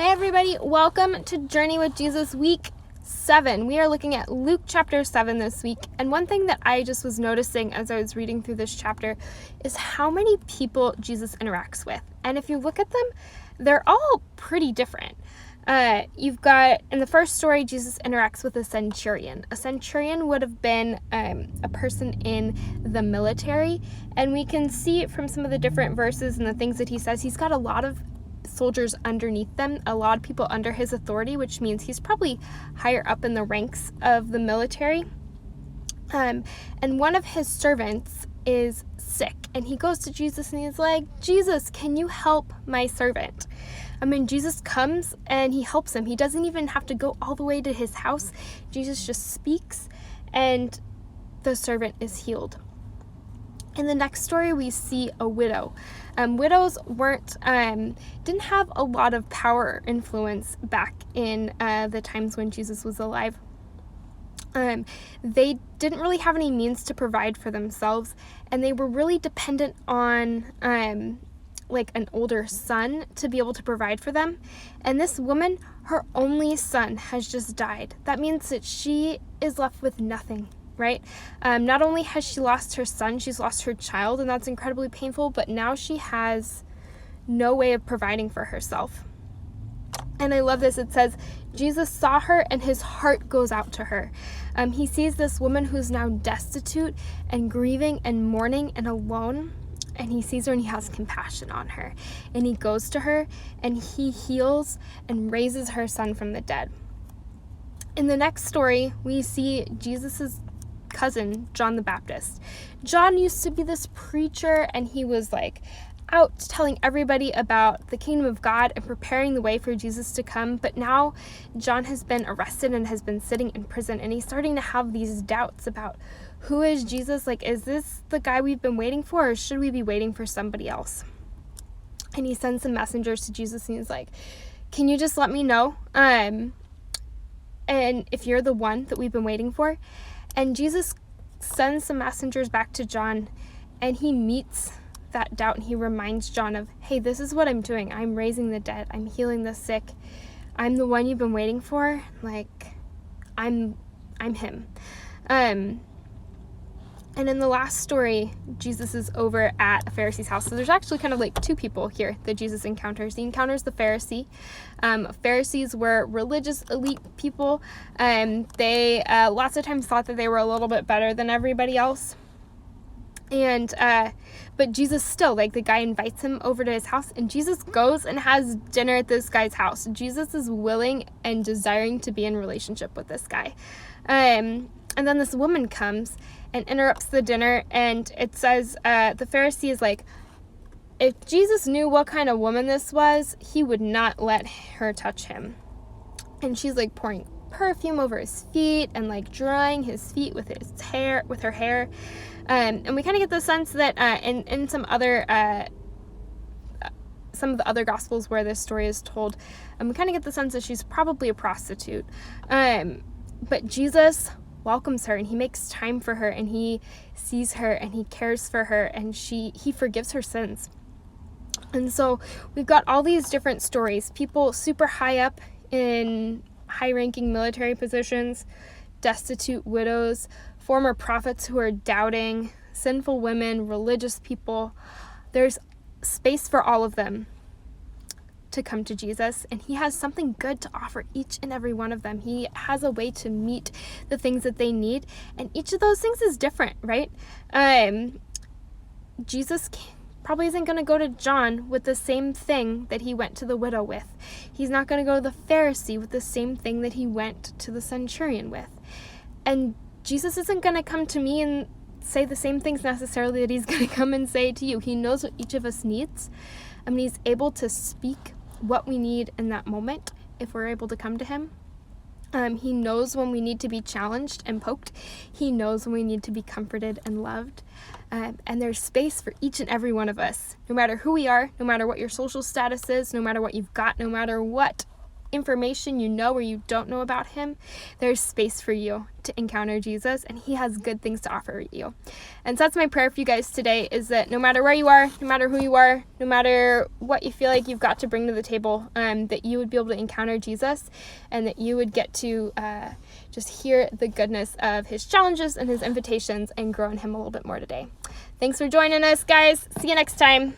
Hey everybody, welcome to Journey with Jesus week 7. We are looking at Luke chapter 7 this week, and one thing that I just was noticing as I was reading through this chapter is how many people Jesus interacts with. And if you look at them, they're all pretty different. You've got, in the first story, Jesus interacts with a centurion. A centurion would have been a person in the military, and we can see from some of the different verses and the things that he says, he's got a lot of soldiers underneath them, a lot of people under his authority, which means he's probably higher up in the ranks of the military. And one of his servants is sick, and he goes to Jesus and he's like, Jesus, can you help my servant? Jesus comes and he helps him. He doesn't even have to go all the way to his house. Jesus just speaks and the servant is healed. In the next story, we see a widow. Widows didn't have a lot of power or influence back in the times when Jesus was alive. They didn't really have any means to provide for themselves, and they were really dependent on like an older son to be able to provide for them. And this woman, her only son has just died. That means that she is left with nothing. Right? Not only has she lost her son, she's lost her child, and that's incredibly painful, but now she has no way of providing for herself. And I love this. It says, Jesus saw her and his heart goes out to her. He sees this woman who's now destitute and grieving and mourning and alone, and he sees her and he has compassion on her. And he goes to her and he heals and raises her son from the dead. In the next story, we see Jesus's cousin, John the Baptist. John used to be this preacher, and he was like out telling everybody about the kingdom of God and preparing the way for Jesus to come. But now John has been arrested and has been sitting in prison, and he's starting to have these doubts about who is Jesus? Like, is this the guy we've been waiting for, or should we be waiting for somebody else? And he sends some messengers to Jesus, and he's like, can you just let me know? And if you're the one that we've been waiting for. And Jesus sends some messengers back to John, and he meets that doubt, and he reminds John of, hey, this is what I'm doing. I'm raising the dead. I'm healing the sick. I'm the one you've been waiting for. Like, I'm him. And in the last story, Jesus is over at a Pharisee's house. So there's actually kind of like two people here that Jesus encounters. He encounters the Pharisee. Pharisees were religious elite people. They lots of times thought that they were a little bit better than everybody else. And but Jesus still, like, the guy invites him over to his house, and Jesus goes and has dinner at this guy's house. Jesus is willing and desiring to be in relationship with this guy. And then this woman comes and interrupts the dinner, and it says the Pharisee is like, if Jesus knew what kind of woman this was, he would not let her touch him. And she's like pouring perfume over his feet and like drying his feet with her hair. And we kind of get the sense that in some of the other gospels where this story is told, we kind of get the sense that she's probably a prostitute. But Jesus welcomes her, and he makes time for her, and he sees her, and he cares for her, and he forgives her sins. And so we've got all these different stories, people super high up in high-ranking military positions, destitute widows, former prophets who are doubting, sinful women, religious people. There's space for all of them to come to Jesus, and he has something good to offer each and every one of them. He has a way to meet the things that they need, and each of those things is different, right? Jesus probably isn't going to go to John with the same thing that he went to the widow with. He's not going to go to the Pharisee with the same thing that he went to the centurion with. And Jesus isn't going to come to me and say the same things necessarily that he's going to come and say to you. He knows what each of us needs. He's able to speak what we need in that moment if we're able to come to him. He knows when we need to be challenged and poked. He knows when we need to be comforted and loved. And there's space for each and every one of us, no matter who we are, no matter what your social status is, no matter what you've got, no matter what information you know or you don't know about him, there's space for you to encounter Jesus, and he has good things to offer you. And so that's my prayer for you guys today, is that no matter where you are, no matter who you are, no matter what you feel like you've got to bring to the table, that you would be able to encounter Jesus, and that you would get to just hear the goodness of his challenges and his invitations and grow in him a little bit more today. Thanks for joining us, guys. See you next time.